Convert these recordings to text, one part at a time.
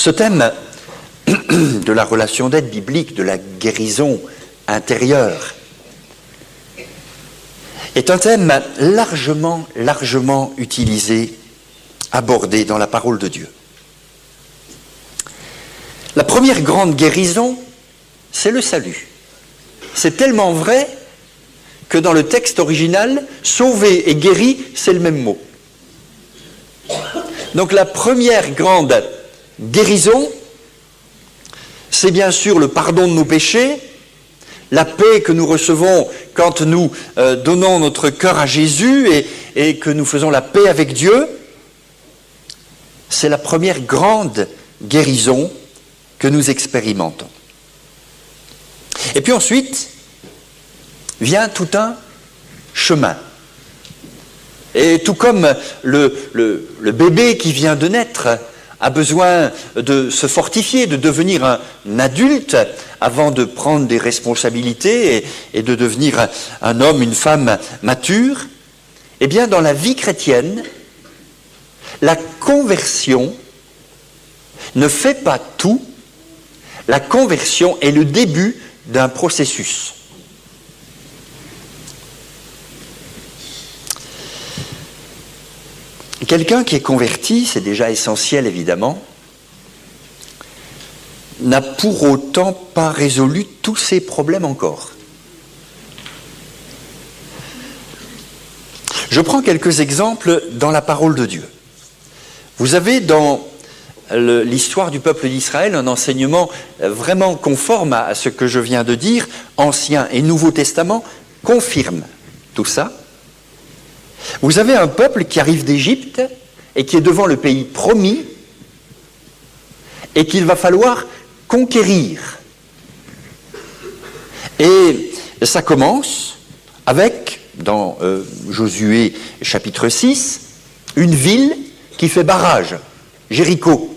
Ce thème de la relation d'aide biblique, de la guérison intérieure, est un thème largement utilisé, abordé dans la parole de Dieu. La première grande guérison, c'est le salut. C'est tellement vrai que dans le texte original, sauver et guéri, c'est le même mot. Donc la première grande guérison, c'est bien sûr le pardon de nos péchés, la paix que nous recevons quand nous donnons notre cœur à Jésus et que nous faisons la paix avec Dieu. C'est la première grande guérison que nous expérimentons. Et puis ensuite, vient tout un chemin. Et tout comme le bébé qui vient de naître a besoin de se fortifier, de devenir un adulte avant de prendre des responsabilités et de devenir un homme, une femme mature, eh bien dans la vie chrétienne, la conversion ne fait pas tout. La conversion est le début d'un processus. Quelqu'un qui est converti, c'est déjà essentiel évidemment, n'a pour autant pas résolu tous ses problèmes encore. Je prends quelques exemples dans la parole de Dieu. Vous avez dans l'histoire du peuple d'Israël un enseignement vraiment conforme à ce que je viens de dire. Ancien et Nouveau Testament confirment tout ça. Vous avez un peuple qui arrive d'Égypte et qui est devant le pays promis et qu'il va falloir conquérir. Et ça commence avec, dans Josué chapitre 6, une ville qui fait barrage, Jéricho.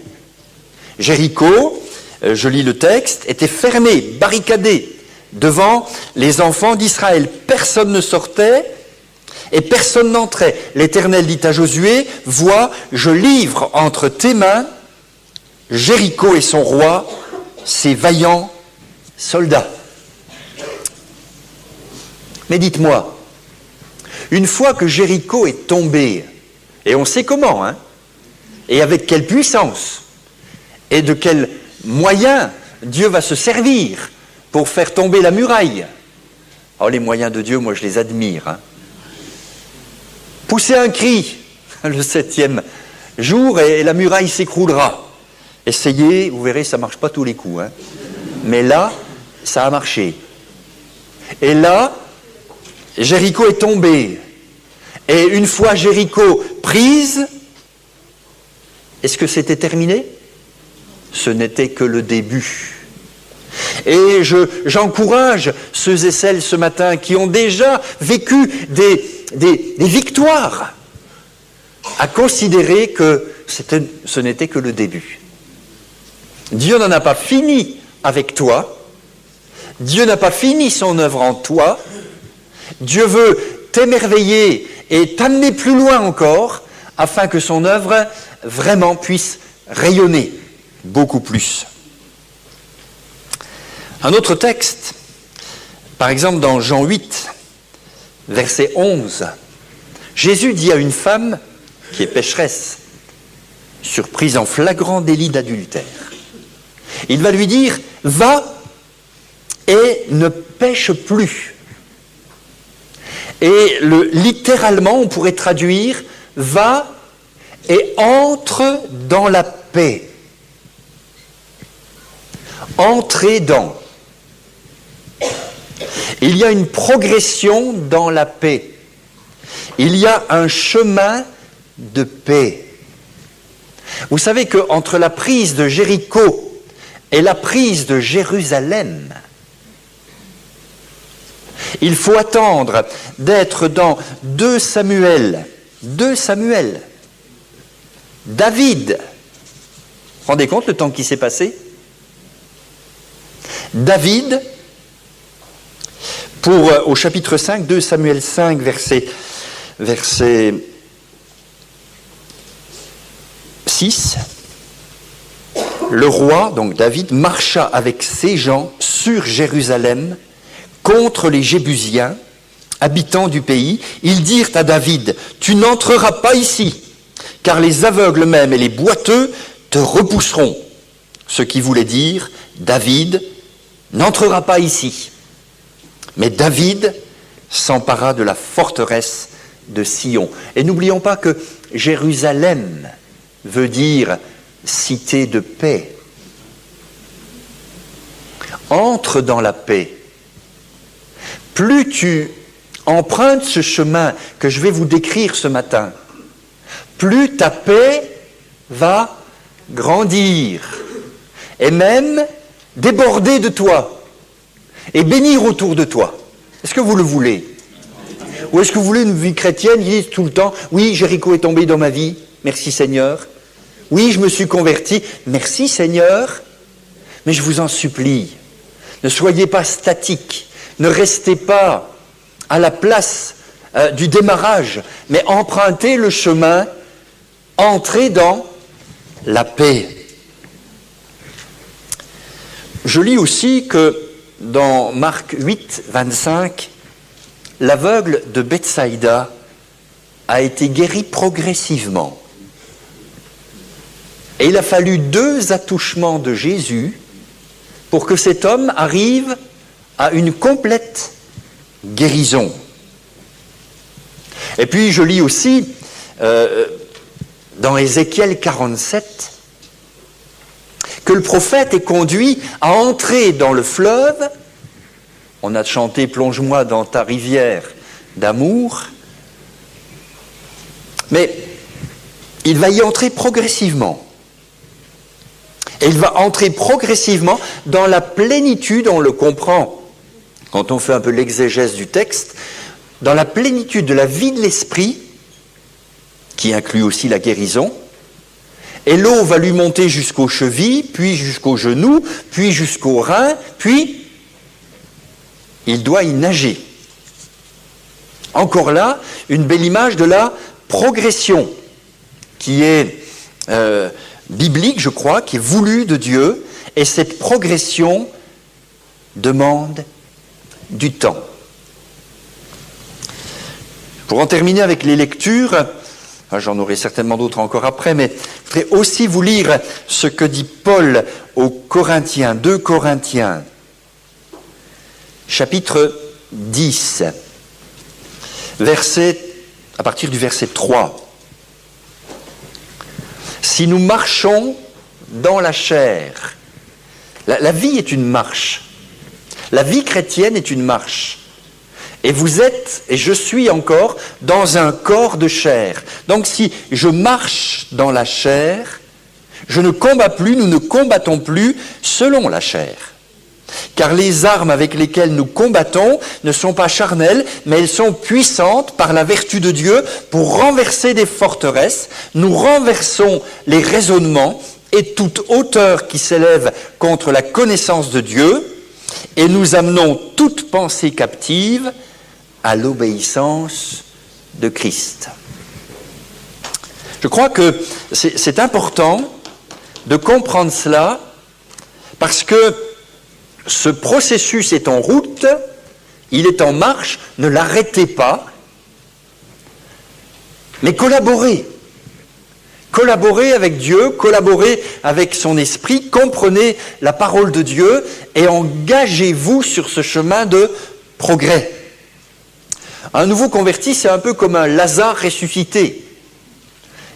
Jéricho, je lis le texte, était fermée, barricadée devant les enfants d'Israël. Personne ne sortait et personne n'entrait. L'Éternel dit à Josué, « Vois, je livre entre tes mains Jéricho et son roi, ses vaillants soldats. » Mais dites-moi, une fois que Jéricho est tombé, et on sait comment, hein, et avec quelle puissance, et de quels moyens Dieu va se servir pour faire tomber la muraille. Alors les moyens de Dieu, moi je les admire. Hein. Poussez un cri le 7e jour et la muraille s'écroulera. Essayez, vous verrez, ça ne marche pas tous les coups. Hein. Mais là, ça a marché. Et là, Jéricho est tombé. Et une fois Jéricho prise, est-ce que c'était terminé ? Ce n'était que le début. Et j'encourage ceux et celles ce matin qui ont déjà vécu des victoires à considérer que ce n'était que le début. Dieu n'en a pas fini avec toi. Dieu n'a pas fini son œuvre en toi. Dieu veut t'émerveiller et t'amener plus loin encore afin que son œuvre vraiment puisse rayonner beaucoup plus. Un autre texte, par exemple dans Jean 8, verset 11, Jésus dit à une femme qui est pécheresse, surprise en flagrant délit d'adultère, il va lui dire, va et ne pêche plus. Et littéralement, on pourrait traduire, va et entre dans la paix. Entrez dans. Il y a une progression dans la paix. Il y a un chemin de paix. Vous savez qu'entre la prise de Jéricho et la prise de Jérusalem, il faut attendre d'être dans 2 Samuel. David. Vous vous rendez compte le temps qui s'est passé ? David, au chapitre 5, 2 Samuel 5, verset 6, le roi, donc David, marcha avec ses gens sur Jérusalem contre les Jébusiens, habitants du pays. Ils dirent à David, « Tu n'entreras pas ici, car les aveugles même et les boiteux te repousseront. » Ce qui voulait dire, David n'entrera pas ici. Mais David s'empara de la forteresse de Sion. Et n'oublions pas que Jérusalem veut dire cité de paix. Entre dans la paix. Plus tu empruntes ce chemin que je vais vous décrire ce matin, plus ta paix va grandir et même déborder de toi et bénir autour de toi. Est-ce que vous le voulez? Ou est-ce que vous voulez une vie chrétienne qui dise tout le temps, oui, Jéricho est tombé dans ma vie, merci Seigneur. Oui, je me suis converti, merci Seigneur. Mais je vous en supplie, ne soyez pas statiques, ne restez pas à la place du démarrage, mais empruntez le chemin, entrez dans la paix. Je lis aussi que dans Marc 8, 25, l'aveugle de Bethsaïda a été guéri progressivement. Et il a fallu 2 attouchements de Jésus pour que cet homme arrive à une complète guérison. Et puis je lis aussi dans Ézéchiel 47 que le prophète est conduit à entrer dans le fleuve. On a chanté « Plonge-moi dans ta rivière d'amour ». Mais il va y entrer progressivement. Et il va entrer progressivement dans la plénitude, on le comprend quand on fait un peu l'exégèse du texte, dans la plénitude de la vie de l'esprit, qui inclut aussi la guérison. Et l'eau va lui monter jusqu'aux chevilles, puis jusqu'aux genoux, puis jusqu'aux reins, puis il doit y nager. Encore là, une belle image de la progression qui est biblique, je crois, qui est voulue de Dieu. Et cette progression demande du temps. Pour en terminer avec les lectures, j'en aurai certainement d'autres encore après, mais je voudrais aussi vous lire ce que dit Paul aux Corinthiens, 2 Corinthiens, chapitre 10, à partir du verset 3. Si nous marchons dans la chair, la vie est une marche. La vie chrétienne est une marche. Et vous êtes, et je suis encore, dans un corps de chair. Donc si je marche dans la chair, je ne combats plus, nous ne combattons plus selon la chair. Car les armes avec lesquelles nous combattons ne sont pas charnelles, mais elles sont puissantes par la vertu de Dieu pour renverser des forteresses. Nous renversons les raisonnements et toute hauteur qui s'élève contre la connaissance de Dieu, et nous amenons toute pensée captive à l'obéissance de Christ. Je crois que c'est important de comprendre cela, parce que ce processus est en route, il est en marche, ne l'arrêtez pas, mais collaborez. Collaborez avec Dieu, collaborez avec son esprit, comprenez la parole de Dieu et engagez-vous sur ce chemin de progrès. Un nouveau converti, c'est un peu comme un Lazare ressuscité.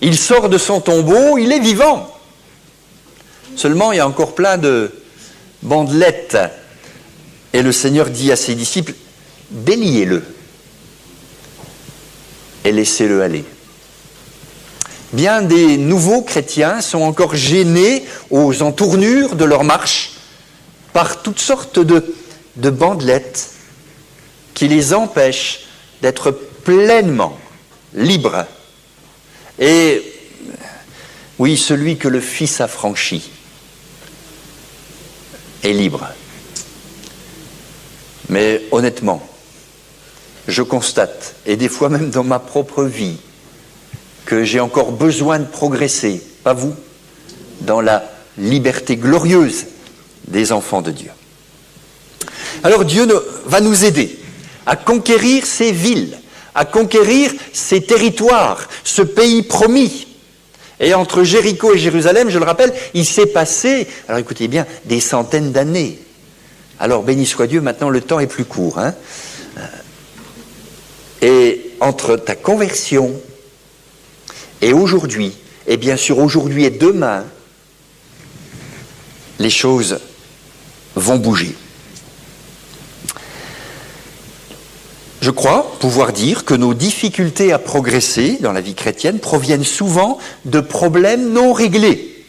Il sort de son tombeau, il est vivant. Seulement, il y a encore plein de bandelettes. Et le Seigneur dit à ses disciples, déliez-le et laissez-le aller. Bien des nouveaux chrétiens sont encore gênés aux entournures de leur marche par toutes sortes de bandelettes qui les empêchent d'être pleinement libres. Et oui, celui que le Fils a franchi est libre. Mais honnêtement, je constate, et des fois même dans ma propre vie, que j'ai encore besoin de progresser, pas vous, dans la liberté glorieuse des enfants de Dieu. Alors Dieu va nous aider à conquérir ces villes, à conquérir ces territoires, ce pays promis. Et entre Jéricho et Jérusalem, je le rappelle, il s'est passé, alors écoutez bien, des centaines d'années. Alors béni soit Dieu, maintenant le temps est plus court. Hein. Et entre ta conversion et aujourd'hui, et bien sûr aujourd'hui et demain, les choses vont bouger. Je crois pouvoir dire que nos difficultés à progresser dans la vie chrétienne proviennent souvent de problèmes non réglés.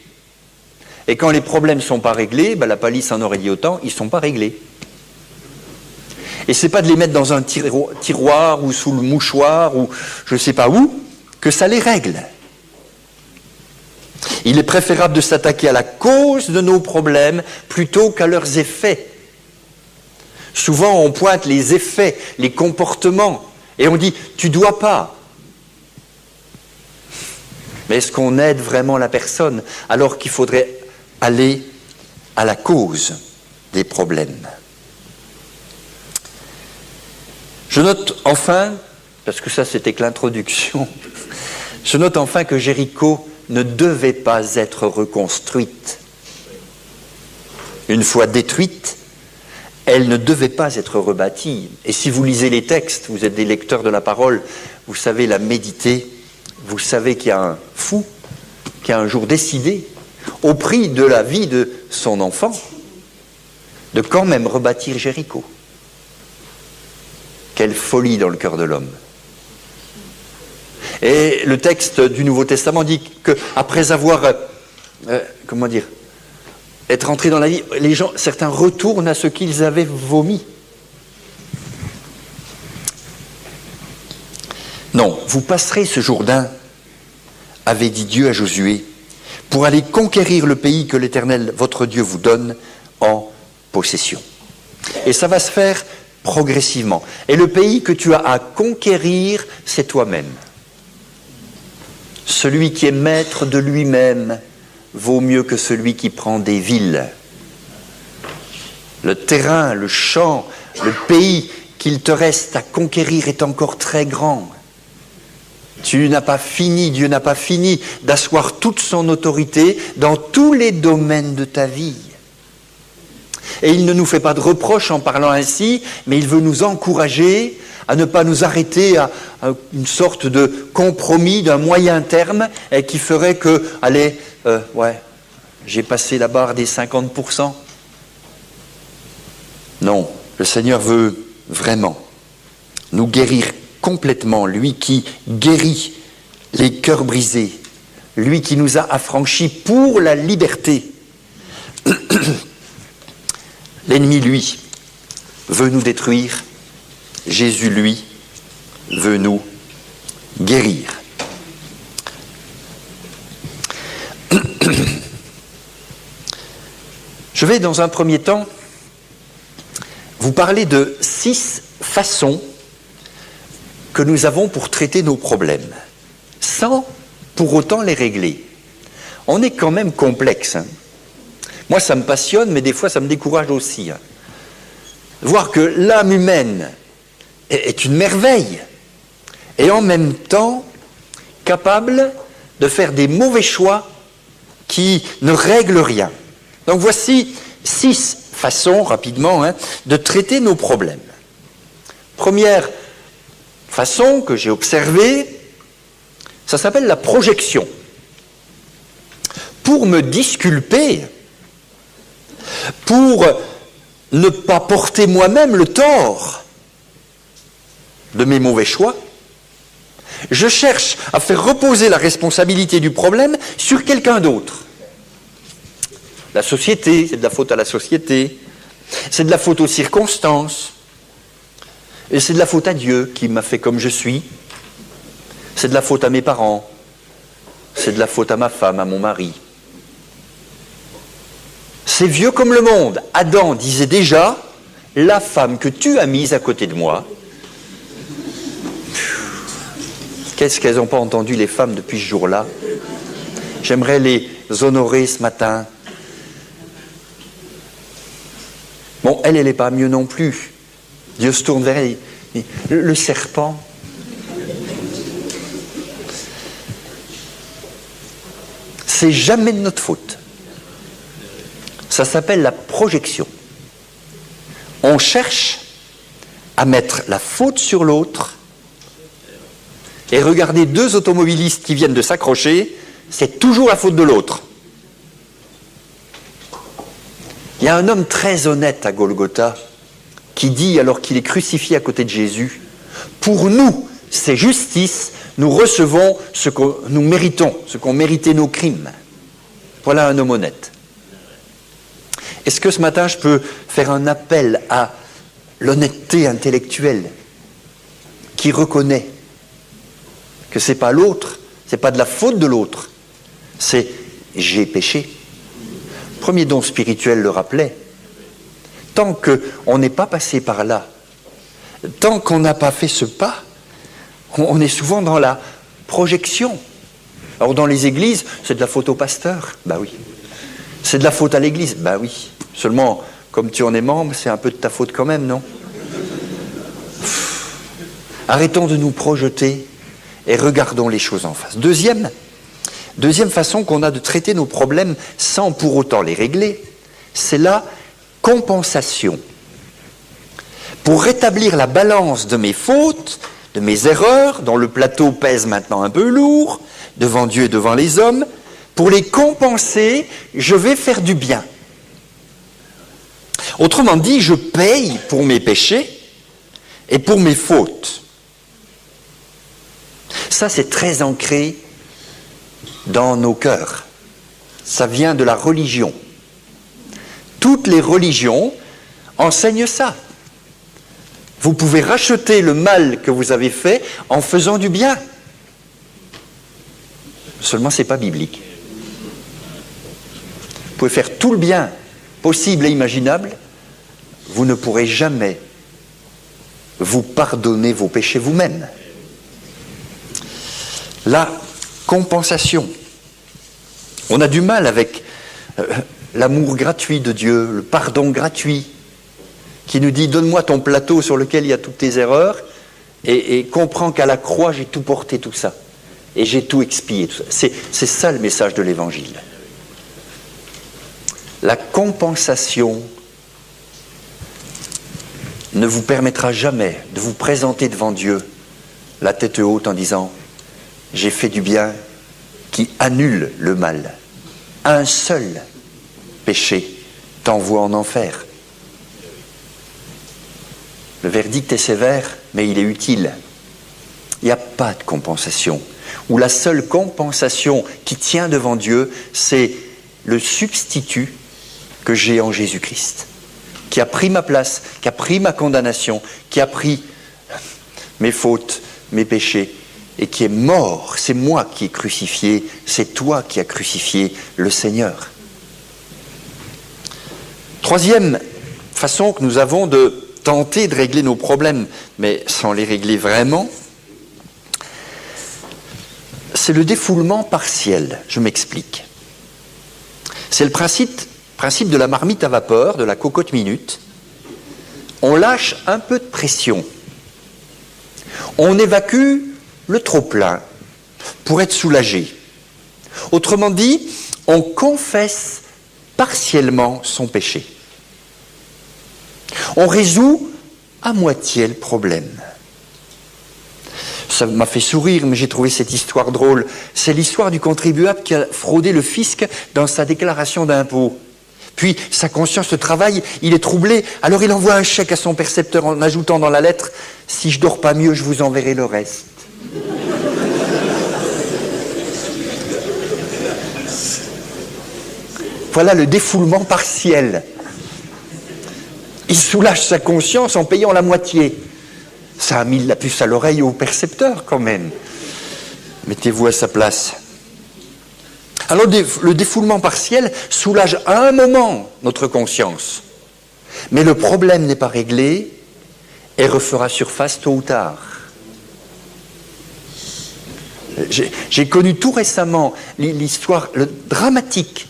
Et quand les problèmes ne sont pas réglés, la Palisse en aurait dit autant, ils ne sont pas réglés. Et ce n'est pas de les mettre dans un tiroir ou sous le mouchoir ou je ne sais pas où, que ça les règle. Il est préférable de s'attaquer à la cause de nos problèmes plutôt qu'à leurs effets. Souvent, on pointe les effets, les comportements, et on dit « tu ne dois pas ». Mais est-ce qu'on aide vraiment la personne alors qu'il faudrait aller à la cause des problèmes? Je note enfin, parce que ça c'était que l'introduction, je note enfin que Jéricho ne devait pas être reconstruite. Une fois détruite, elle ne devait pas être rebâtie. Et si vous lisez les textes, vous êtes des lecteurs de la parole, vous savez la méditer, vous savez qu'il y a un fou qui a un jour décidé, au prix de la vie de son enfant, de quand même rebâtir Jéricho. Quelle folie dans le cœur de l'homme. Et le texte du Nouveau Testament dit qu'après avoir, être entrés dans la vie, les gens, certains retournent à ce qu'ils avaient vomi. Non, vous passerez ce Jourdain, avait dit Dieu à Josué, pour aller conquérir le pays que l'Éternel, votre Dieu, vous donne en possession. Et ça va se faire progressivement. Et le pays que tu as à conquérir, c'est toi-même. Celui qui est maître de lui-même vaut mieux que celui qui prend des villes. Le terrain, le champ, le pays qu'il te reste à conquérir est encore très grand. Tu n'as pas fini, Dieu n'a pas fini d'asseoir toute son autorité dans tous les domaines de ta vie. Et il ne nous fait pas de reproches en parlant ainsi, mais il veut nous encourager à ne pas nous arrêter à une sorte de compromis d'un moyen terme qui ferait que, allez, j'ai passé la barre des 50%. Non, le Seigneur veut vraiment nous guérir complètement, lui qui guérit les cœurs brisés, lui qui nous a affranchis pour la liberté. L'ennemi, lui, veut nous détruire. Jésus, lui, veut nous guérir. Je vais, dans un premier temps, vous parler de 6 façons que nous avons pour traiter nos problèmes, sans pour autant les régler. On est quand même complexe. Moi, ça me passionne, mais des fois, ça me décourage aussi. Voir que l'âme humaine est une merveille, et en même temps, capable de faire des mauvais choix qui ne règlent rien. Donc voici 6 façons, rapidement, de traiter nos problèmes. Première façon que j'ai observée, ça s'appelle la projection. Pour me disculper, pour ne pas porter moi-même le tort de mes mauvais choix, je cherche à faire reposer la responsabilité du problème sur quelqu'un d'autre. La société, c'est de la faute à la société, c'est de la faute aux circonstances, et c'est de la faute à Dieu qui m'a fait comme je suis, c'est de la faute à mes parents, c'est de la faute à ma femme, à mon mari. C'est vieux comme le monde. Adam disait déjà, la femme que tu as mise à côté de moi. Qu'est-ce qu'elles n'ont pas entendu les femmes depuis ce jour-là? J'aimerais les honorer ce matin Elle n'est pas mieux non plus. Dieu se tourne vers elle et dit, le serpent. C'est jamais de notre faute. Ça s'appelle la projection. On cherche à mettre la faute sur l'autre et regardez deux automobilistes qui viennent de s'accrocher, c'est toujours la faute de l'autre. Il y a un homme très honnête à Golgotha qui dit, alors qu'il est crucifié à côté de Jésus, « Pour nous, c'est justice, nous recevons ce que nous méritons, ce qu'ont mérité nos crimes. » Voilà un homme honnête. Est-ce que ce matin, je peux faire un appel à l'honnêteté intellectuelle qui reconnaît que ce n'est pas l'autre, ce n'est pas de la faute de l'autre, c'est « j'ai péché ». Le premier don spirituel le rappelait. Tant qu'on n'est pas passé par là, tant qu'on n'a pas fait ce pas, on est souvent dans la projection. Alors dans les églises, c'est de la faute au pasteur. Ben oui. C'est de la faute à l'église. Ben oui. Seulement, comme tu en es membre, c'est un peu de ta faute quand même, non? Arrêtons de nous projeter et regardons les choses en face. Deuxième façon qu'on a de traiter nos problèmes sans pour autant les régler, c'est la compensation. Pour rétablir la balance de mes fautes, de mes erreurs, dont le plateau pèse maintenant un peu lourd, devant Dieu et devant les hommes, pour les compenser, je vais faire du bien. Autrement dit, je paye pour mes péchés et pour mes fautes. Ça, c'est très ancré dans nos cœurs. Ça vient de la religion. Toutes les religions enseignent ça. Vous pouvez racheter le mal que vous avez fait en faisant du bien. Seulement, ce n'est pas biblique. Vous pouvez faire tout le bien possible et imaginable, vous ne pourrez jamais vous pardonner vos péchés vous-même. La compensation. On a du mal avec l'amour gratuit de Dieu, le pardon gratuit, qui nous dit « Donne-moi ton plateau sur lequel il y a toutes tes erreurs et comprends qu'à la croix, j'ai tout porté, tout ça. Et j'ai tout expié. » Tout ça. C'est ça le message de l'Évangile. La compensation ne vous permettra jamais de vous présenter devant Dieu la tête haute en disant « J'ai fait du bien qui annule le mal. Un seul péché t'envoie en enfer. » Le verdict est sévère, mais il est utile. Il n'y a pas de compensation. Ou la seule compensation qui tient devant Dieu, c'est le substitut que j'ai en Jésus-Christ, qui a pris ma place, qui a pris ma condamnation, qui a pris mes fautes, mes péchés, et qui est mort. C'est moi qui ai crucifié, c'est toi qui as crucifié le Seigneur. Troisième façon que nous avons de tenter de régler nos problèmes, mais sans les régler vraiment, c'est le défoulement partiel. Je m'explique. C'est le principe de la marmite à vapeur, de la cocotte minute. On lâche un peu de pression. On évacue le trop-plein pour être soulagé. Autrement dit, on confesse partiellement son péché. On résout à moitié le problème. Ça m'a fait sourire, mais j'ai trouvé cette histoire drôle. C'est l'histoire du contribuable qui a fraudé le fisc dans sa déclaration d'impôt. Puis, sa conscience travaille, il est troublé, alors il envoie un chèque à son percepteur en ajoutant dans la lettre « Si je dors pas mieux, je vous enverrai le reste. » Voilà le défoulement partiel. Il soulage sa conscience en payant la moitié. Ça a mis la puce à l'oreille au percepteur quand même. Mettez-vous à sa place. Alors le défoulement partiel soulage à un moment notre conscience. Mais le problème n'est pas réglé et refera surface tôt ou tard. J'ai connu tout récemment l'histoire dramatique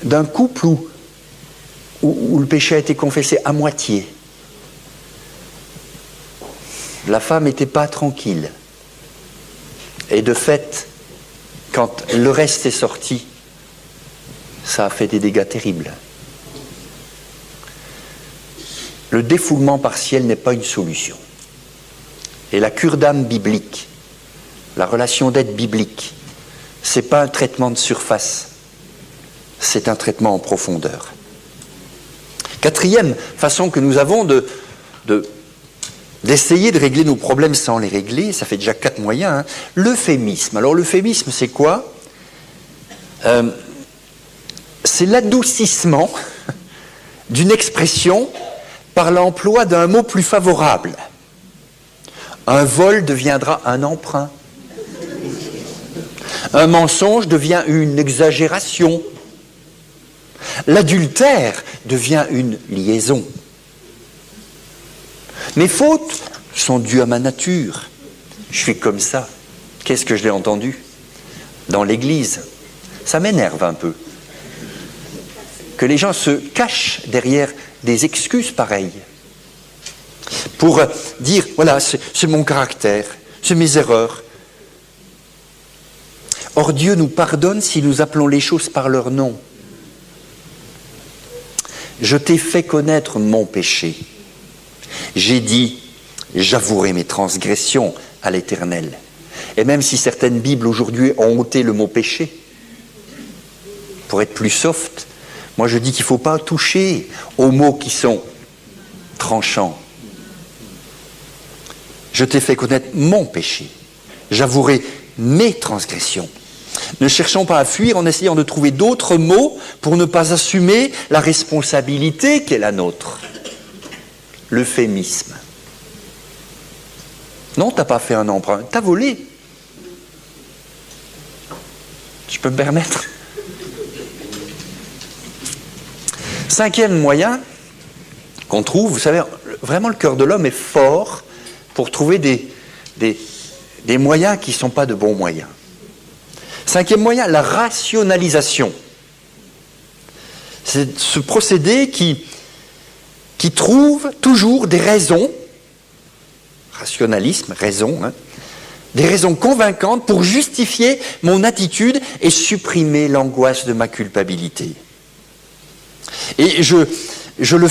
d'un couple où où le péché a été confessé à moitié. La femme n'était pas tranquille. Et de fait, quand le reste est sorti, ça a fait des dégâts terribles. Le défoulement partiel n'est pas une solution. Et la cure d'âme biblique, la relation d'aide biblique, ce n'est pas un traitement de surface, c'est un traitement en profondeur. Quatrième façon que nous avons d'essayer de régler nos problèmes sans les régler, ça fait déjà 4 moyens, hein. L'euphémisme. Alors l'euphémisme, c'est quoi ? C'est l'adoucissement d'une expression par l'emploi d'un mot plus favorable. Un vol deviendra un emprunt. Un mensonge devient une exagération. L'adultère devient une liaison. Mes fautes sont dues à ma nature. Je suis comme ça. Qu'est-ce que je l'ai entendu dans l'église? Ça m'énerve un peu. Que les gens se cachent derrière des excuses pareilles. Pour dire, voilà, c'est mon caractère, c'est mes erreurs. Or, Dieu nous pardonne si nous appelons les choses par leur nom. Je t'ai fait connaître mon péché. J'ai dit, j'avouerai mes transgressions à l'Éternel. Et même si certaines Bibles aujourd'hui ont ôté le mot péché, pour être plus soft, moi je dis qu'il ne faut pas toucher aux mots qui sont tranchants. Je t'ai fait connaître mon péché. J'avouerai mes transgressions. Ne cherchons pas à fuir en essayant de trouver d'autres mots pour ne pas assumer la responsabilité qui est la nôtre. L'euphémisme. Non, tu n'as pas fait un emprunt, tu as volé. Je peux me permettre. 5e moyen qu'on trouve, vous savez, vraiment le cœur de l'homme est fort pour trouver des moyens qui ne sont pas de bons moyens. 5e moyen, la rationalisation. C'est ce procédé qui trouve toujours des raisons, rationalisme, raison, hein, des raisons convaincantes pour justifier mon attitude et supprimer l'angoisse de ma culpabilité. Et je le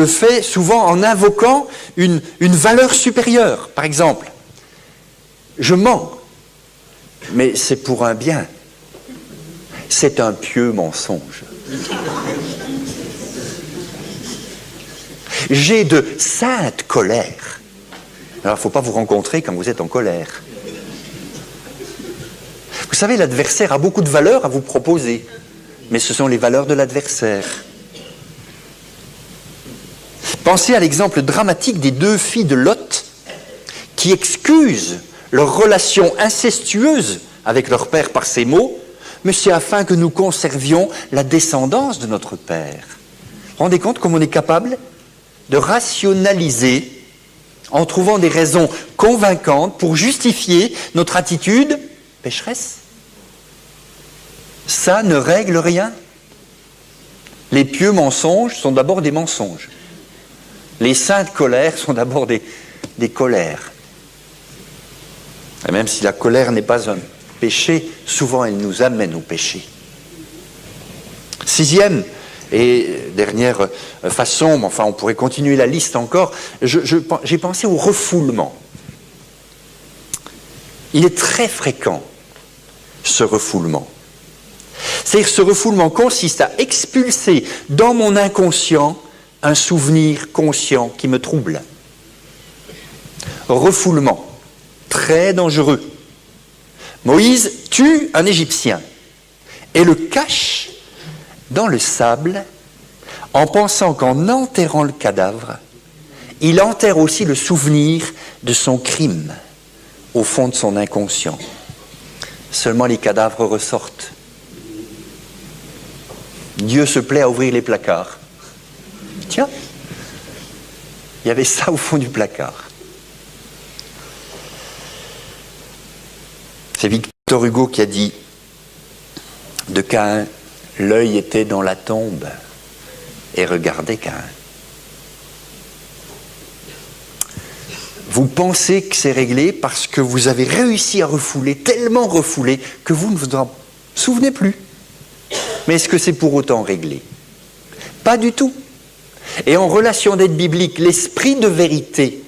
fais souvent en invoquant une valeur supérieure. Par exemple, je mens, mais c'est pour un bien. C'est un pieux mensonge. J'ai de saintes colères. Alors, il ne faut pas vous rencontrer quand vous êtes en colère. Vous savez, l'adversaire a beaucoup de valeurs à vous proposer, mais ce sont les valeurs de l'adversaire. Pensez à l'exemple dramatique des 2 filles de Lot qui excusent leur relation incestueuse avec leur père par ces mots, mais c'est afin que nous conservions la descendance de notre père. Vous vous rendez compte comme on est capable de rationaliser en trouvant des raisons convaincantes pour justifier notre attitude pécheresse? Ça ne règle rien. Les pieux mensonges sont d'abord des mensonges. Les saintes colères sont d'abord des colères. Et même si la colère n'est pas un péché, souvent elle nous amène au péché. 6e et dernière façon, mais enfin on pourrait continuer la liste encore, j'ai pensé au refoulement. Il est très fréquent, ce refoulement. C'est-à-dire ce refoulement consiste à expulser dans mon inconscient un souvenir conscient qui me trouble. Refoulement, très dangereux. Moïse tue un Égyptien et le cache dans le sable en pensant qu'en enterrant le cadavre, il enterre aussi le souvenir de son crime au fond de son inconscient. Seulement les cadavres ressortent. Dieu se plaît à ouvrir les placards. Tiens, il y avait ça au fond du placard. C'est Victor Hugo qui a dit de Caïn, l'œil était dans la tombe, et regardez Caïn. Vous pensez que c'est réglé parce que vous avez réussi à refouler, tellement refoulé, que vous ne vous en souvenez plus. Mais est-ce que c'est pour autant réglé? Pas du tout. Et en relation d'aide biblique, l'esprit de vérité,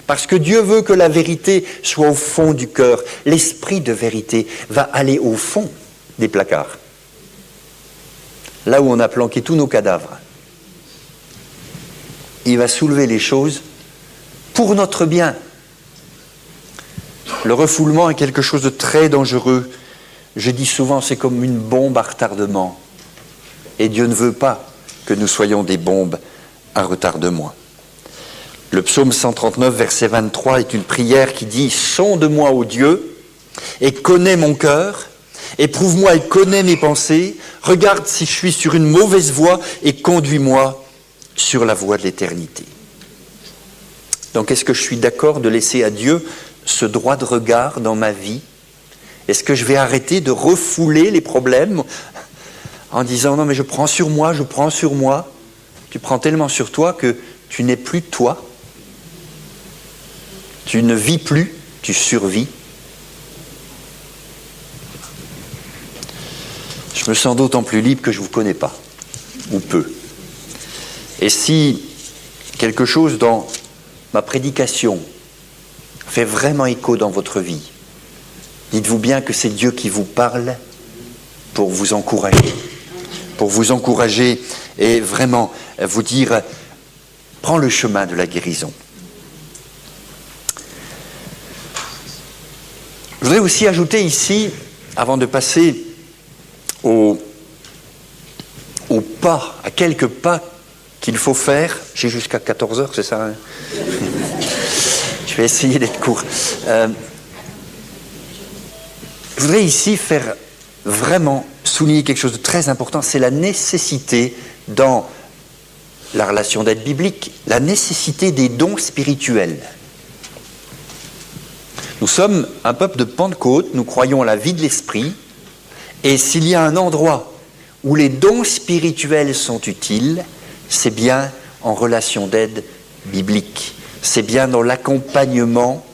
parce que Dieu veut que la vérité soit au fond du cœur, l'esprit de vérité va aller au fond des placards, là où on a planqué tous nos cadavres. Il va soulever les choses pour notre bien. Le refoulement est quelque chose de très dangereux. Je dis souvent, c'est comme une bombe à retardement. Et Dieu ne veut pas que nous soyons des bombes à retardement. Le psaume 139, verset 23, est une prière qui dit « Sonde-moi, ô Dieu, et connais mon cœur, éprouve-moi et connais mes pensées, regarde si je suis sur une mauvaise voie et conduis-moi sur la voie de l'éternité. » Donc, est-ce que je suis d'accord de laisser à Dieu ce droit de regard dans ma vie? Est-ce que je vais arrêter de refouler les problèmes en disant « Non, mais je prends sur moi, je prends sur moi ». Tu prends tellement sur toi que tu n'es plus toi. Tu ne vis plus, tu survis. Je me sens d'autant plus libre que je ne vous connais pas, ou peu. Et si quelque chose dans ma prédication fait vraiment écho dans votre vie, dites-vous bien que c'est Dieu qui vous parle pour vous encourager. Pour vous encourager et vraiment vous dire, prends le chemin de la guérison. Je voudrais aussi ajouter ici, avant de passer au pas, à quelques pas qu'il faut faire. J'ai jusqu'à 14h, c'est ça, hein? Je vais essayer d'être court. Je voudrais ici faire vraiment souligner quelque chose de très important, c'est la nécessité dans la relation d'aide biblique, la nécessité des dons spirituels. Nous sommes un peuple de Pentecôte, nous croyons à la vie de l'esprit, et s'il y a un endroit où les dons spirituels sont utiles, c'est bien en relation d'aide biblique. C'est bien dans l'accompagnement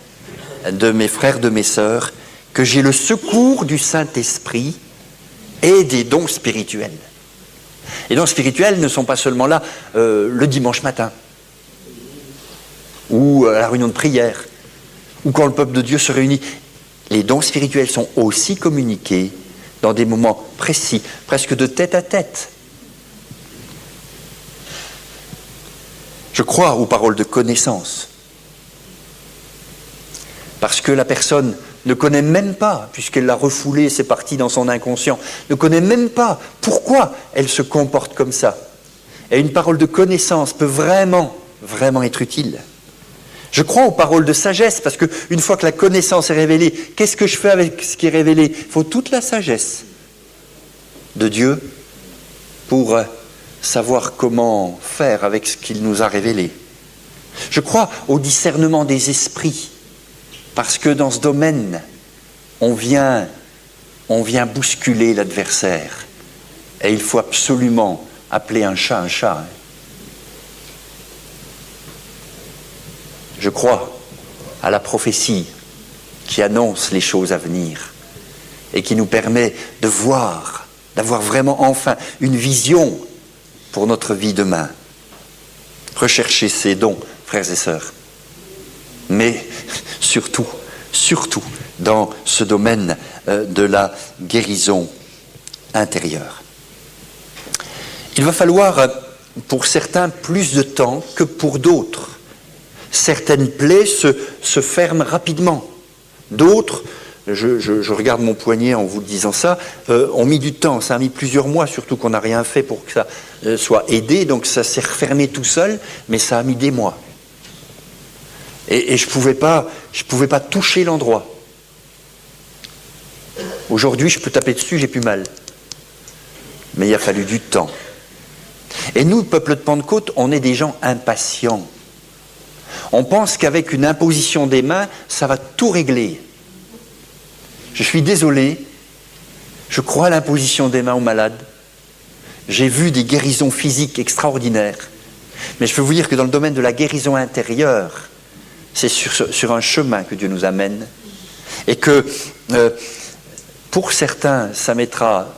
de mes frères, de mes sœurs, que j'ai le secours du Saint-Esprit et des dons spirituels. Les dons spirituels ne sont pas seulement là le dimanche matin, ou à la réunion de prière, ou quand le peuple de Dieu se réunit. Les dons spirituels sont aussi communiqués dans des moments précis, presque de tête à tête. Je crois aux paroles de connaissance, parce que la personne ne connaît même pas, puisqu'elle l'a refoulé, c'est parti dans son inconscient, ne connaît même pas pourquoi elle se comporte comme ça. Et une parole de connaissance peut vraiment, vraiment être utile. Je crois aux paroles de sagesse, parce qu'une fois que la connaissance est révélée, qu'est-ce que je fais avec ce qui est révélé? Il faut toute la sagesse de Dieu pour savoir comment faire avec ce qu'il nous a révélé. Je crois au discernement des esprits, parce que dans ce domaine, on vient bousculer l'adversaire. Et il faut absolument appeler un chat un chat. Je crois à la prophétie qui annonce les choses à venir et qui nous permet de voir, d'avoir vraiment enfin une vision pour notre vie demain. Recherchez ces dons, frères et sœurs. Mais surtout dans ce domaine de la guérison intérieure. Il va falloir pour certains plus de temps que pour d'autres. Certaines plaies se ferment rapidement. D'autres, je regarde mon poignet en vous disant ça, ont mis du temps, ça a mis plusieurs mois, surtout qu'on n'a rien fait pour que ça soit aidé, donc ça s'est refermé tout seul, mais ça a mis des mois. Et je pouvais pas toucher l'endroit. Aujourd'hui, je peux taper dessus, j'ai plus mal. Mais il a fallu du temps. Et nous, peuple de Pentecôte, on est des gens impatients. On pense qu'avec une imposition des mains, ça va tout régler. Je suis désolé, je crois à l'imposition des mains aux malades. J'ai vu des guérisons physiques extraordinaires. Mais je peux vous dire que dans le domaine de la guérison intérieure, c'est sur un chemin que Dieu nous amène. Et que pour certains, ça mettra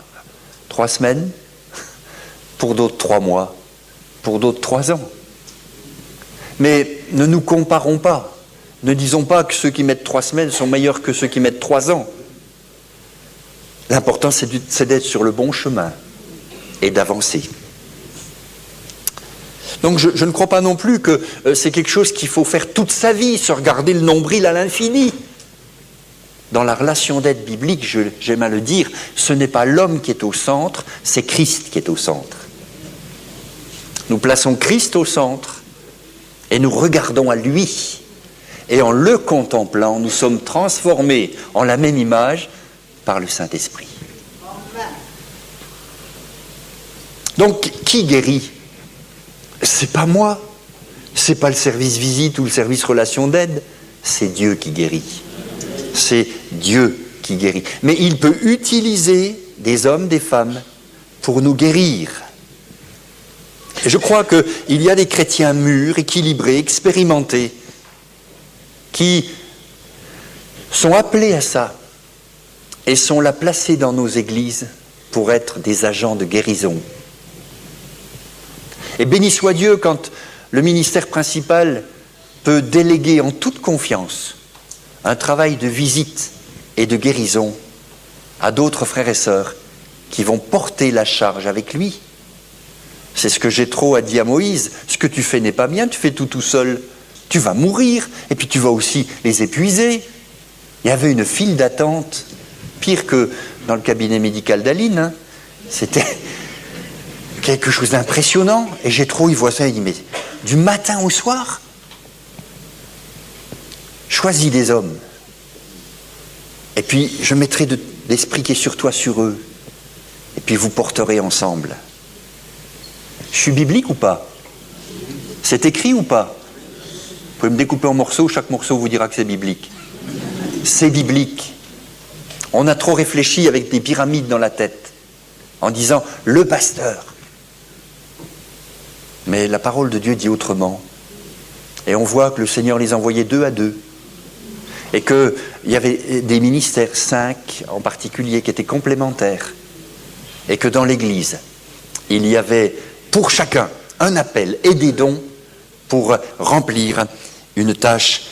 3 semaines, pour d'autres 3 mois, pour d'autres 3 ans. Mais ne nous comparons pas. Ne disons pas que ceux qui mettent 3 semaines sont meilleurs que ceux qui mettent 3 ans. L'important, c'est d'être sur le bon chemin et d'avancer. Donc je ne crois pas non plus que c'est quelque chose qu'il faut faire toute sa vie, se regarder le nombril à l'infini. Dans la relation d'aide biblique, j'aime à le dire, ce n'est pas l'homme qui est au centre, c'est Christ qui est au centre. Nous plaçons Christ au centre et nous regardons à lui. Et en le contemplant, nous sommes transformés en la même image par le Saint-Esprit. Donc, qui guérit ? C'est pas moi, c'est pas le service visite ou le service relation d'aide, c'est Dieu qui guérit. C'est Dieu qui guérit. Mais il peut utiliser des hommes, des femmes pour nous guérir. Et je crois qu'il y a des chrétiens mûrs, équilibrés, expérimentés, qui sont appelés à ça et sont là placés dans nos églises pour être des agents de guérison. Et béni soit Dieu quand le ministère principal peut déléguer en toute confiance un travail de visite et de guérison à d'autres frères et sœurs qui vont porter la charge avec lui. C'est ce que Jéthro a dit à Moïse. Ce que tu fais n'est pas bien, tu fais tout seul. Tu vas mourir et puis tu vas aussi les épuiser. Il y avait une file d'attente, pire que dans le cabinet médical d'Aline. Hein. C'était quelque chose d'impressionnant. Et Jéthro, il voit ça, il dit, mais du matin au soir, choisis des hommes. Et puis, je mettrai de l'esprit qui est sur toi sur eux. Et puis, vous porterez ensemble. Je suis biblique ou pas ? C'est écrit ou pas ? Vous pouvez me découper en morceaux, chaque morceau vous dira que c'est biblique. C'est biblique. On a trop réfléchi avec des pyramides dans la tête, en disant « le pasteur ». Mais la parole de Dieu dit autrement. Et on voit que le Seigneur les envoyait 2 à 2. Et qu'il y avait des ministères, 5 en particulier, qui étaient complémentaires. Et que dans l'Église, il y avait pour chacun un appel et des dons pour remplir une tâche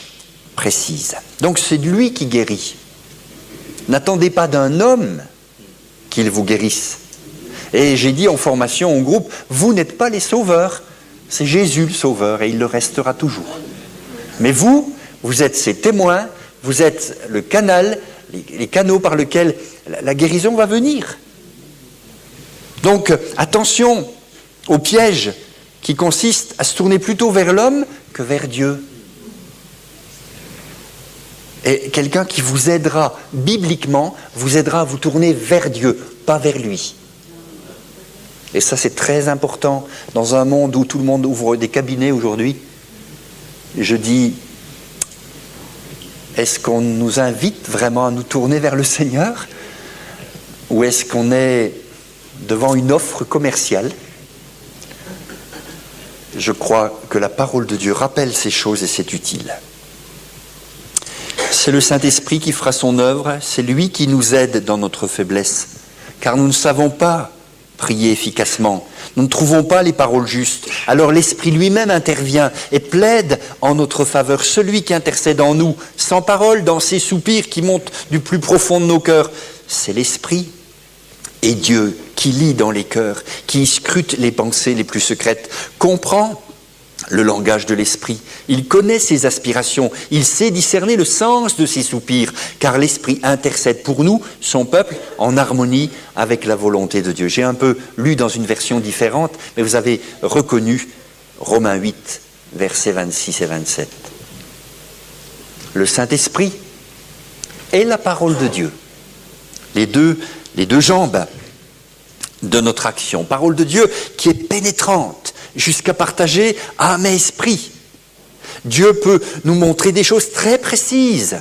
précise. Donc c'est lui qui guérit. N'attendez pas d'un homme qu'il vous guérisse. Et j'ai dit en formation au groupe, vous n'êtes pas les sauveurs, c'est Jésus le sauveur et il le restera toujours. Mais vous êtes ses témoins, vous êtes le canal, les canaux par lesquels la guérison va venir. Donc attention au piège qui consiste à se tourner plutôt vers l'homme que vers Dieu. Et quelqu'un qui vous aidera bibliquement, vous aidera à vous tourner vers Dieu, pas vers lui. Et ça, c'est très important dans un monde où tout le monde ouvre des cabinets aujourd'hui. Je dis, est-ce qu'on nous invite vraiment à nous tourner vers le Seigneur ? Ou est-ce qu'on est devant une offre commerciale ? Je crois que la parole de Dieu rappelle ces choses et c'est utile. C'est le Saint-Esprit qui fera son œuvre, c'est lui qui nous aide dans notre faiblesse, car nous ne savons pas prier efficacement, nous ne trouvons pas les paroles justes. Alors l'Esprit lui-même intervient et plaide en notre faveur, celui qui intercède en nous, sans parole, dans ces soupirs qui montent du plus profond de nos cœurs. C'est l'Esprit et Dieu qui lit dans les cœurs, qui scrute les pensées les plus secrètes, comprend le langage de l'Esprit. Il connaît ses aspirations, il sait discerner le sens de ses soupirs, car l'Esprit intercède pour nous, son peuple, en harmonie avec la volonté de Dieu. J'ai un peu lu dans une version différente, mais vous avez reconnu Romains 8, versets 26 et 27. Le Saint-Esprit est la parole de Dieu. Les deux jambes de notre action. Parole de Dieu qui est pénétrante jusqu'à partager âme et esprit. Dieu peut nous montrer des choses très précises.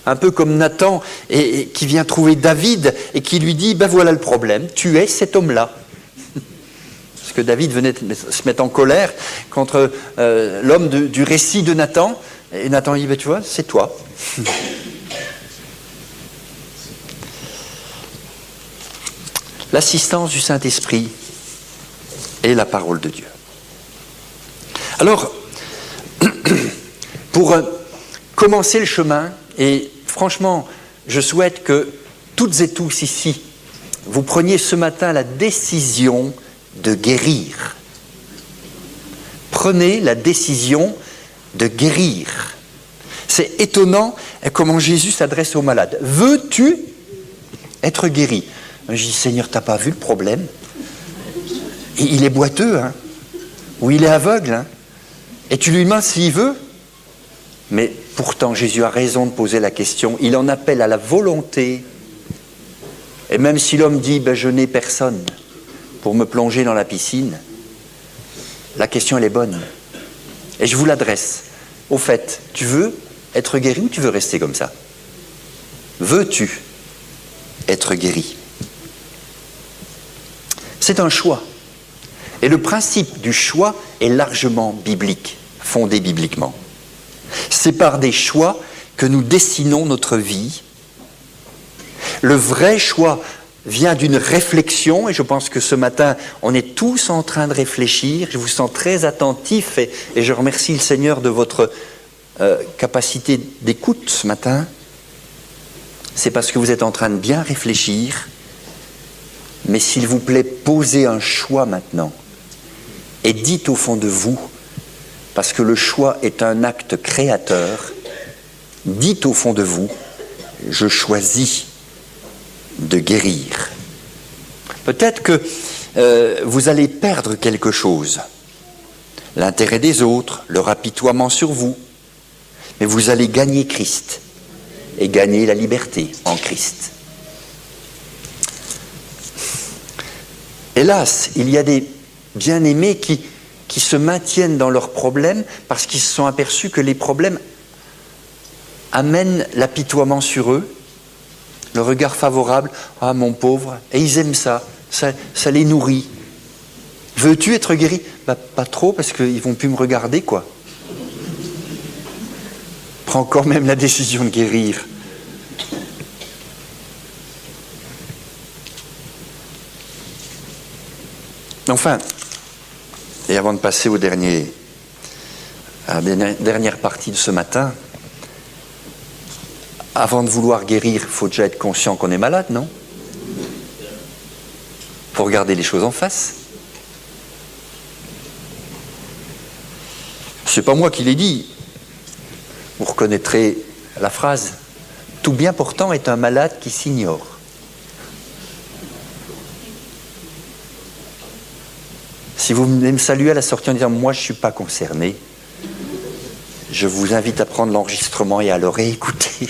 Un peu comme Nathan qui vient trouver David et qui lui dit, ben voilà le problème, tu es cet homme-là. Parce que David venait de se mettre en colère contre l'homme du récit de Nathan. Et Nathan dit, tu vois, c'est toi. L'assistance du Saint-Esprit est la parole de Dieu. Alors, pour commencer le chemin, et franchement, je souhaite que toutes et tous ici, vous preniez ce matin la décision de guérir. Prenez la décision de guérir. C'est étonnant comment Jésus s'adresse aux malades. Veux-tu être guéri? Je dis, Seigneur, t'as pas vu le problème? Il est boiteux, hein? Ou il est aveugle, hein? Et tu lui demandes s'il veut? Mais pourtant, Jésus a raison de poser la question. Il en appelle à la volonté. Et même si l'homme dit, je n'ai personne pour me plonger dans la piscine, la question, elle est bonne. Et je vous l'adresse. Au fait, tu veux être guéri ou tu veux rester comme ça? Veux-tu être guéri? C'est un choix. Et le principe du choix est largement biblique, fondé bibliquement. C'est par des choix que nous dessinons notre vie. Le vrai choix vient d'une réflexion, et je pense que ce matin, on est tous en train de réfléchir. Je vous sens très attentif, et je remercie le Seigneur de votre capacité d'écoute ce matin. C'est parce que vous êtes en train de bien réfléchir. Mais s'il vous plaît, posez un choix maintenant. Et dites au fond de vous, parce que le choix est un acte créateur, dites au fond de vous, je choisis de guérir. Peut-être que vous allez perdre quelque chose, l'intérêt des autres, leur apitoiement sur vous, mais vous allez gagner Christ et gagner la liberté en Christ. Hélas, il y a des bien-aimés qui se maintiennent dans leurs problèmes parce qu'ils se sont aperçus que les problèmes amènent l'apitoiement sur eux, le regard favorable, « Ah, mon pauvre !» Et ils aiment ça les nourrit. Veux-tu être guéri? Pas trop, parce qu'ils ne vont plus me regarder, quoi. Prends quand même la décision de guérir. Enfin, et avant de passer à la dernière partie de ce matin, avant de vouloir guérir, il faut déjà être conscient qu'on est malade, non? Il faut regarder les choses en face. Ce n'est pas moi qui l'ai dit. Vous reconnaîtrez la phrase « Tout bien portant est un malade qui s'ignore ». Si vous venez me saluer à la sortie en disant « Moi, je ne suis pas concerné », je vous invite à prendre l'enregistrement et à le réécouter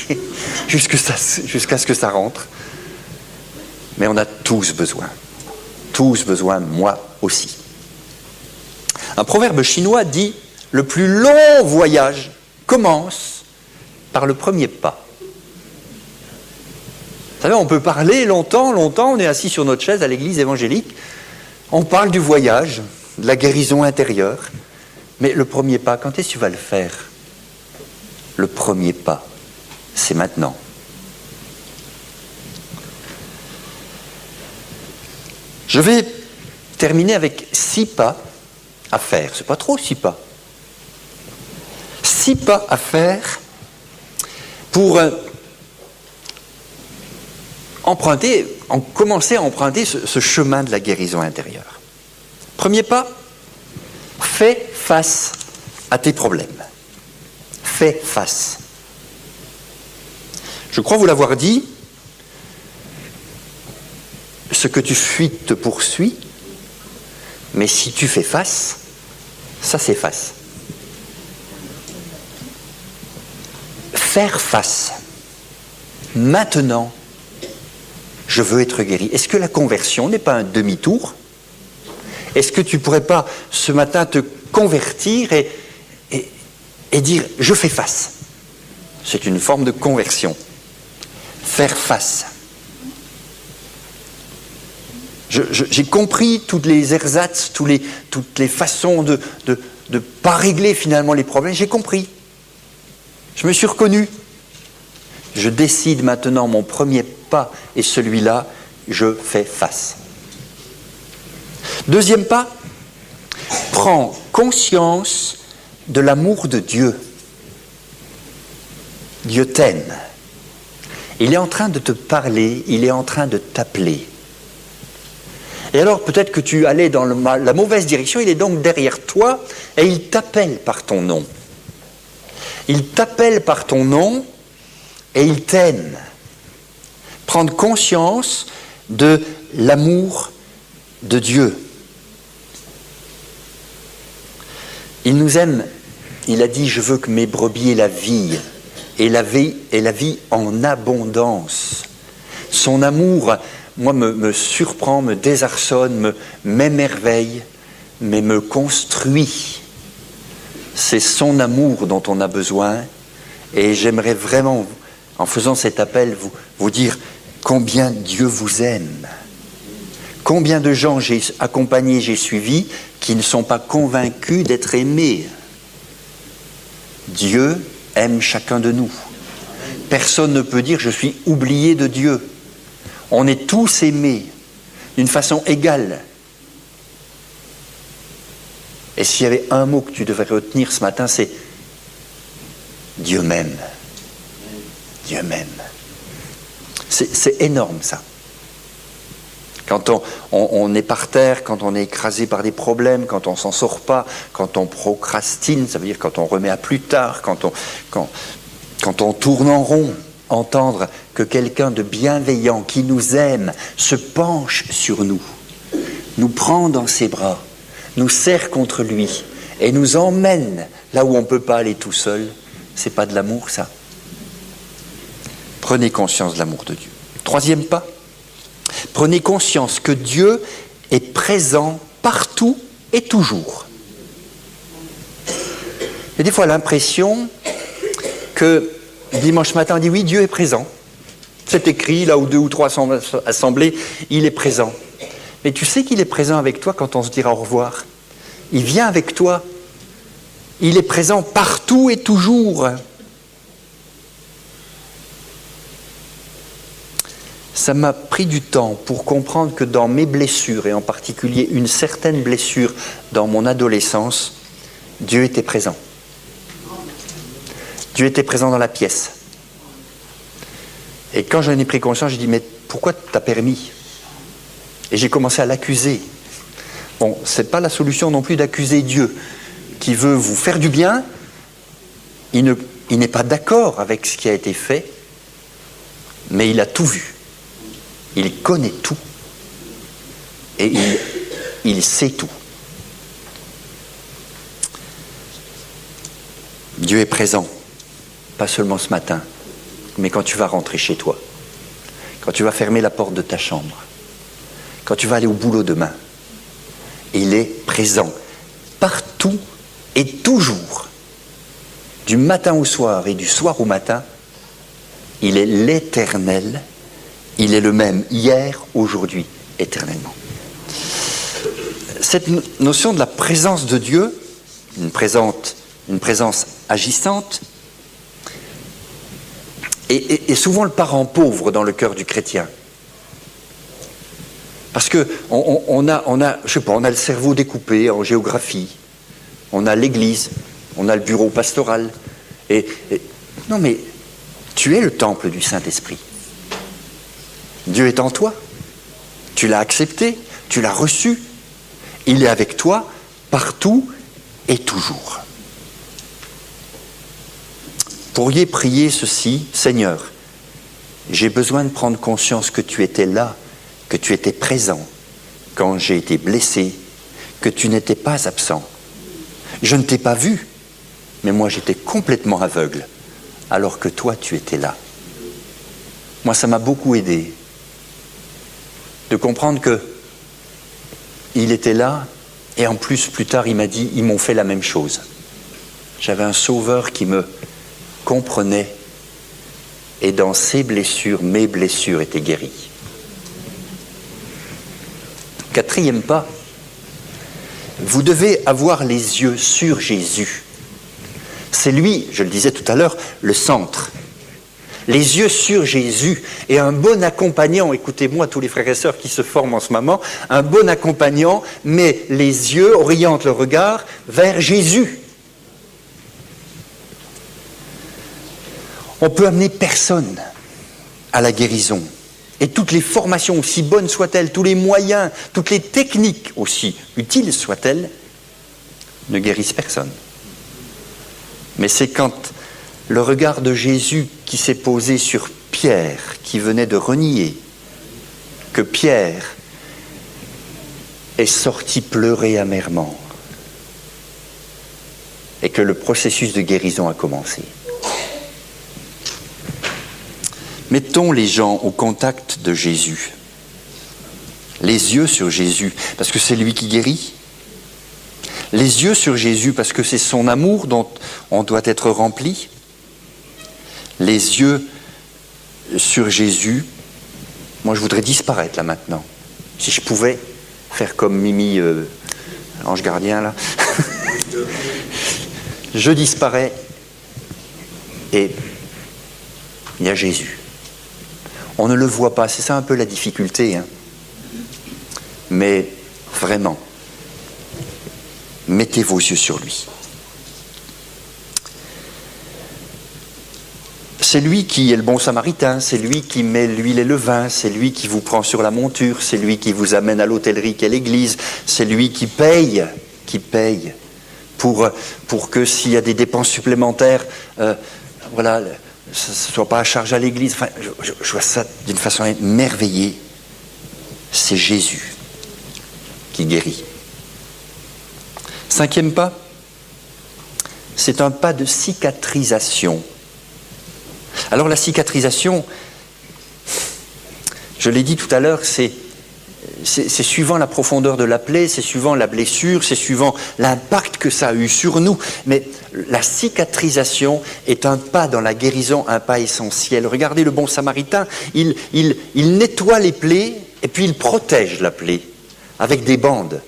jusqu'à ce que ça rentre. Mais on a tous besoin, moi aussi. Un proverbe chinois dit « Le plus long voyage commence par le premier pas ». Vous savez, on peut parler longtemps, on est assis sur notre chaise à l'église évangélique, on parle du voyage, de la guérison intérieure, mais le premier pas, quand est-ce que tu vas le faire? Le premier pas, c'est maintenant. Je vais terminer avec 6 pas à faire. C'est pas trop 6 pas. 6 pas à faire pour commencer à emprunter ce chemin de la guérison intérieure. Premier pas, fais face à tes problèmes. Fais face. Je crois vous l'avoir dit, ce que tu fuis te poursuit, mais si tu fais face, ça s'efface. Faire face. Maintenant, je veux être guéri. Est-ce que la conversion n'est pas un demi-tour? Est-ce que tu ne pourrais pas ce matin te convertir et dire « je fais face ». C'est une forme de conversion. Faire face. J'ai compris toutes les ersatz, toutes les façons de ne pas régler finalement les problèmes. J'ai compris. Je me suis reconnu. Je décide maintenant, mon premier pas est celui-là, je fais face. Deuxième pas, prends conscience de l'amour de Dieu. Dieu t'aime. Il est en train de te parler, il est en train de t'appeler. Et alors peut-être que tu allais dans la mauvaise direction, il est donc derrière toi et il t'appelle par ton nom. Il t'appelle par ton nom et il t'aime. Prendre conscience de l'amour de Dieu. Il nous aime. Il a dit, je veux que mes brebis aient la vie, et la vie en abondance. Son amour, moi, me surprend, me désarçonne, m'émerveille, mais me construit. C'est son amour dont on a besoin, et j'aimerais vraiment, en faisant cet appel, vous dire combien Dieu vous aime. Combien de gens j'ai accompagnés, j'ai suivis, qui ne sont pas convaincus d'être aimés. Dieu aime chacun de nous. Personne ne peut dire « je suis oublié de Dieu ». On est tous aimés d'une façon égale. Et s'il y avait un mot que tu devrais retenir ce matin, c'est « Dieu m'aime ». Dieu m'aime. C'est énorme ça. Quand on est par terre, quand on est écrasé par des problèmes, quand on ne s'en sort pas, quand on procrastine, ça veut dire quand on remet à plus tard, quand on tourne en rond, entendre que quelqu'un de bienveillant qui nous aime se penche sur nous, nous prend dans ses bras, nous serre contre lui et nous emmène là où on ne peut pas aller tout seul, c'est pas de l'amour ça. Prenez conscience de l'amour de Dieu. Troisième pas. Prenez conscience que Dieu est présent partout et toujours. J'ai des fois l'impression que dimanche matin on dit oui, Dieu est présent. C'est écrit là où 2 ou 3 sont assemblés, il est présent. Mais tu sais qu'il est présent avec toi quand on se dira au revoir. Il vient avec toi. Il est présent partout et toujours. Ça m'a pris du temps pour comprendre que dans mes blessures, et en particulier une certaine blessure dans mon adolescence, Dieu était présent. Dieu était présent dans la pièce. Et quand j'en ai pris conscience, j'ai dit, mais pourquoi t'as permis ? Et j'ai commencé à l'accuser. Bon, c'est pas la solution non plus d'accuser Dieu, qui veut vous faire du bien. Il n'est pas d'accord avec ce qui a été fait, mais il a tout vu. Il connaît tout et il sait tout. Dieu est présent, pas seulement ce matin, mais quand tu vas rentrer chez toi, quand tu vas fermer la porte de ta chambre, quand tu vas aller au boulot demain. Il est présent partout et toujours, du matin au soir et du soir au matin. Il est l'Éternel. Il est le même hier, aujourd'hui, éternellement. Cette notion de la présence de Dieu, une présence agissante, est souvent le parent pauvre dans le cœur du chrétien. Parce qu'on a le cerveau découpé en géographie, on a l'église, on a le bureau pastoral. Non mais, tu es le temple du Saint-Esprit. Dieu est en toi, tu l'as accepté, tu l'as reçu, il est avec toi partout et toujours. Pourriez prier ceci, Seigneur, j'ai besoin de prendre conscience que tu étais là, que tu étais présent quand j'ai été blessé, que tu n'étais pas absent. Je ne t'ai pas vu, mais moi j'étais complètement aveugle, alors que toi tu étais là. Moi ça m'a beaucoup aidé de comprendre que il était là, et en plus tard il m'a dit, ils m'ont fait la même chose. J'avais un sauveur qui me comprenait, et dans ses blessures, mes blessures étaient guéries. Quatrième pas, vous devez avoir les yeux sur Jésus. C'est lui, je le disais tout à l'heure, le centre. Les yeux sur Jésus. Et un bon accompagnant, écoutez-moi tous les frères et sœurs qui se forment en ce moment, un bon accompagnant met les yeux, oriente le regard vers Jésus. On peut amener personne à la guérison. Et toutes les formations, aussi bonnes soient-elles, tous les moyens, toutes les techniques, aussi utiles soient-elles, ne guérissent personne. Mais c'est quand le regard de Jésus qui s'est posé sur Pierre, qui venait de renier, que Pierre est sorti pleurer amèrement et que le processus de guérison a commencé. Mettons les gens au contact de Jésus, les yeux sur Jésus, parce que c'est lui qui guérit. Les yeux sur Jésus, parce que c'est son amour dont on doit être rempli. Les yeux sur Jésus. Moi, je voudrais disparaître là maintenant. Si je pouvais faire comme Mimi, l'ange gardien là. Je disparais et il y a Jésus. On ne le voit pas, c'est ça un peu la difficulté. Hein. Mais vraiment, mettez vos yeux sur lui. C'est lui qui est le bon samaritain, c'est lui qui met l'huile et le vin, c'est lui qui vous prend sur la monture, c'est lui qui vous amène à l'hôtellerie qu'est l'église, c'est lui qui paye pour que s'il y a des dépenses supplémentaires, voilà, ce ne soit pas à charge à l'église. Enfin, je vois ça d'une façon émerveillée. C'est Jésus qui guérit. Cinquième pas, c'est un pas de cicatrisation. Alors la cicatrisation, je l'ai dit tout à l'heure, c'est suivant la profondeur de la plaie, c'est suivant la blessure, c'est suivant l'impact que ça a eu sur nous. Mais la cicatrisation est un pas dans la guérison, un pas essentiel. Regardez le bon samaritain, il nettoie les plaies et puis il protège la plaie avec des bandes.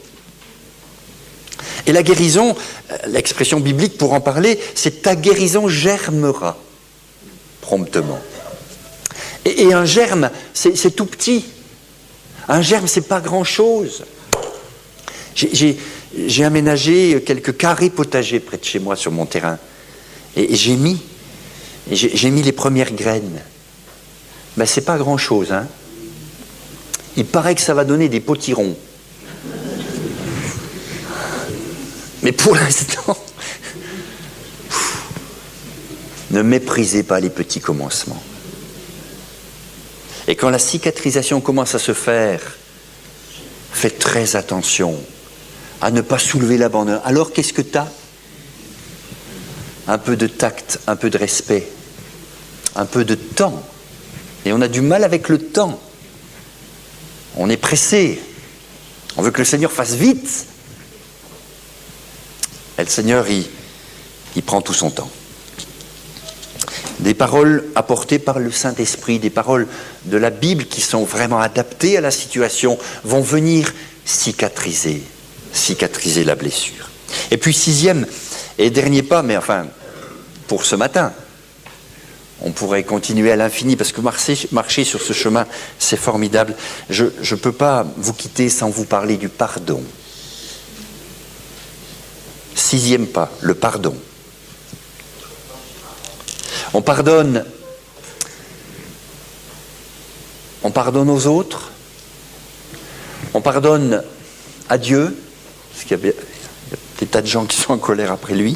Et la guérison, l'expression biblique pour en parler, c'est ta guérison germera promptement. Et un germe, c'est tout petit. Un germe, c'est pas grand-chose. J'ai aménagé quelques carrés potagers près de chez moi sur mon terrain. Et j'ai mis les premières graines. Ben, c'est pas grand-chose, hein. Il paraît que ça va donner des potirons. Mais pour l'instant, ne méprisez pas les petits commencements. Et quand la cicatrisation commence à se faire, faites très attention à ne pas soulever la bande. Alors qu'est-ce que tu as ? Un peu de tact, un peu de respect, un peu de temps. Et on a du mal avec le temps. On est pressé. On veut que le Seigneur fasse vite. Et le Seigneur, il prend tout son temps. Des paroles apportées par le Saint-Esprit, des paroles de la Bible qui sont vraiment adaptées à la situation, vont venir cicatriser la blessure. Et puis sixième et dernier pas, mais enfin, pour ce matin, on pourrait continuer à l'infini, parce que marcher sur ce chemin, c'est formidable. Je ne peux pas vous quitter sans vous parler du pardon. Sixième pas, le pardon. On pardonne aux autres, on pardonne à Dieu, parce qu'il y a des tas de gens qui sont en colère après lui,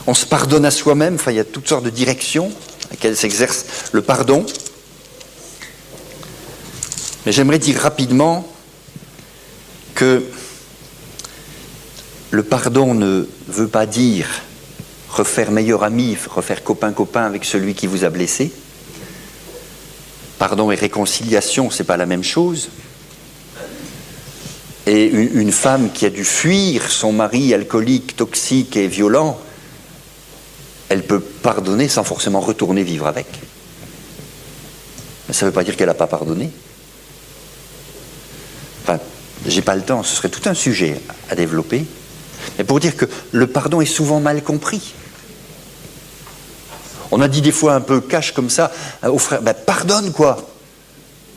on se pardonne à soi-même, enfin il y a toutes sortes de directions à laquelle s'exerce le pardon. Mais j'aimerais dire rapidement que le pardon ne veut pas dire refaire meilleur ami, refaire copain-copain avec celui qui vous a blessé. Pardon et réconciliation, c'est pas la même chose. Et une femme qui a dû fuir son mari alcoolique, toxique et violent, elle peut pardonner sans forcément retourner vivre avec. Mais ça ne veut pas dire qu'elle n'a pas pardonné. Enfin, J'ai pas le temps, ce serait tout un sujet à développer. Mais pour dire que le pardon est souvent mal compris. On a dit des fois un peu cash comme ça aux frères, ben pardonne quoi.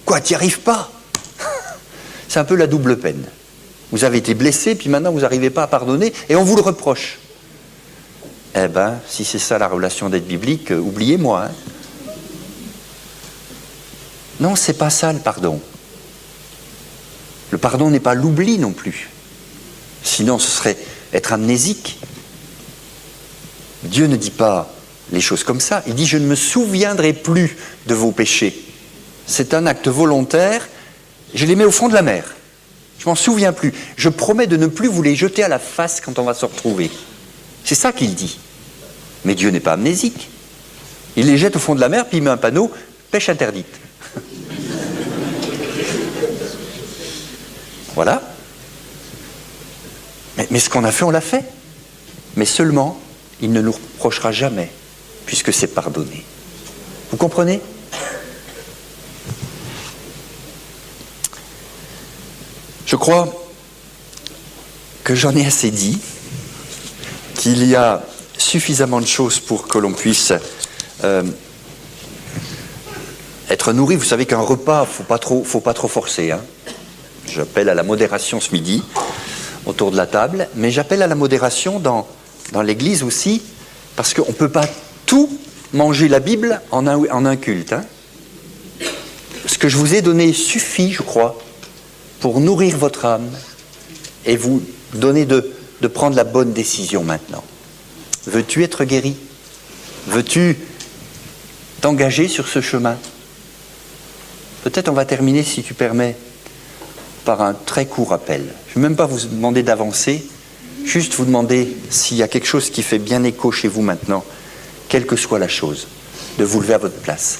Quoi, t'y arrives pas? C'est un peu la double peine. Vous avez été blessé, puis maintenant vous n'arrivez pas à pardonner, et on vous le reproche. Eh ben, si c'est ça la relation d'aide biblique, oubliez-moi. Hein. Non, c'est pas ça le pardon. Le pardon n'est pas l'oubli non plus. Sinon, ce serait être amnésique. Dieu ne dit pas les choses comme ça. Il dit « Je ne me souviendrai plus de vos péchés ». C'est un acte volontaire. Je les mets au fond de la mer. Je m'en souviens plus. Je promets de ne plus vous les jeter à la face quand on va se retrouver. C'est ça qu'il dit. Mais Dieu n'est pas amnésique. Il les jette au fond de la mer, puis il met un panneau « Pêche interdite ». Voilà. Mais ce qu'on a fait, on l'a fait. Mais seulement, il ne nous reprochera jamais, puisque c'est pardonné. Vous comprenez ? Je crois que j'en ai assez dit, qu'il y a suffisamment de choses pour que l'on puisse être nourri. Vous savez qu'un repas, faut pas trop forcer. Hein. J'appelle à la modération ce midi, autour de la table, mais j'appelle à la modération dans l'Église aussi, parce qu'on ne peut pas tout manger la Bible en un culte. Hein. Ce que je vous ai donné suffit, je crois, pour nourrir votre âme et vous donner de prendre la bonne décision maintenant. Veux-tu être guéri? Veux-tu t'engager sur ce chemin? Peut-être on va terminer, si tu permets, par un très court appel. Je ne vais même pas vous demander d'avancer, juste vous demander s'il y a quelque chose qui fait bien écho chez vous maintenant, quelle que soit la chose, de vous lever à votre place.